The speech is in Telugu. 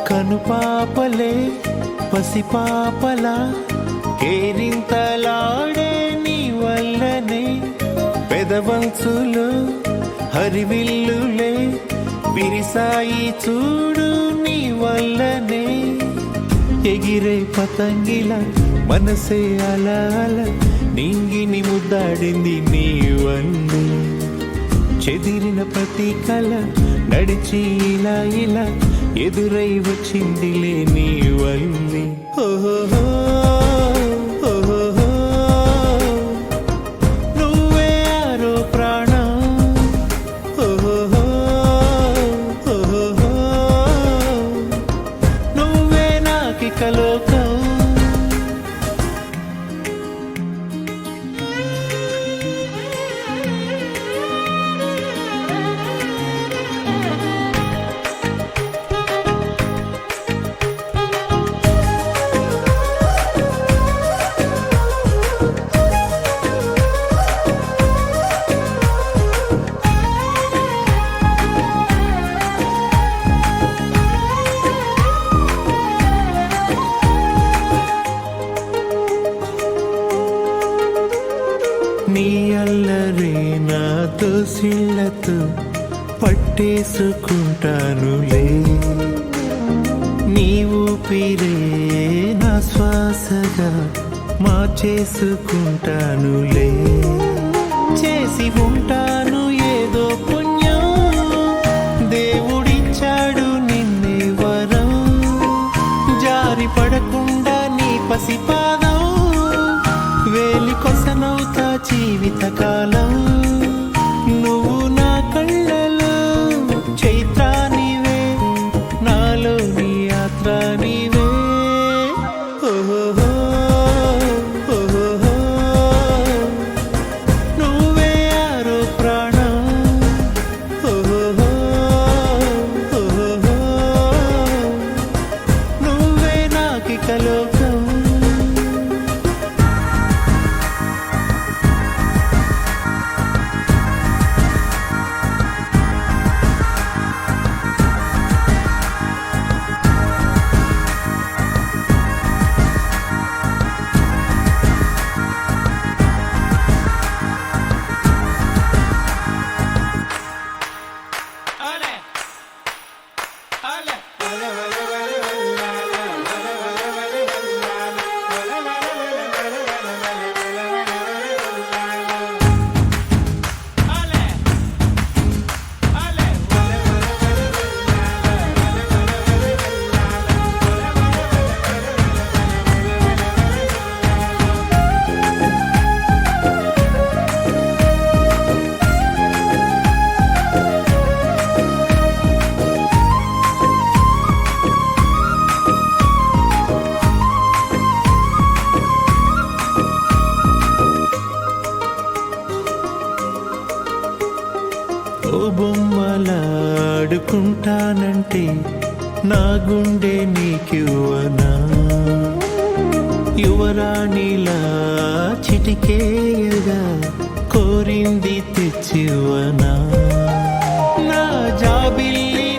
కనుపాపలే పసిపాపలా కేరింతలాడే నీ వల్లనే పెదవంచులు హరివిల్లులే విరిసాయి చూడు నీ వల్లనే ఎగిరే పతంగిల మనసే అలా అలా నింగిని ముద్దాడింది నీ వల్లే చెదిరిన ప్రతి కళ నడిచి ఇలా ఇలా ఎదురై వచ్చిందిలే నీ వల్లే ఓహో నువ్వే ఆరో ప్రాణం ఓహో నువ్వే నాకిక లోకం నీ అల్లరే నాతో సిళ్ళతో పట్టేసుకుంటానులే నీ ఊపిరే నా శ్వాసగా మార్చేసుకుంటానులే చేసి ఉంటాను ఏదో పుణ్యం దేవుడిచ్చాడు నిన్నే వరం జారి పడకుండా నీ పసిపాదం వేలి కొసనవుతా జీవితకాలం నువ్వు నా కళ్ళలో చైత్రానివే నాలో నీ యాత్రానివే ఓహో నువ్వే ఆరో ప్రాణం ఓహో నువ్వే నాకిక లోకం ఓ బొమ్మలాడుకుంటానంటే నా గుండె నీకివ్వనా యువరాణిలా చిటికేయగా కోరింది తెచ్చివ్వనా నా జాబిల్లి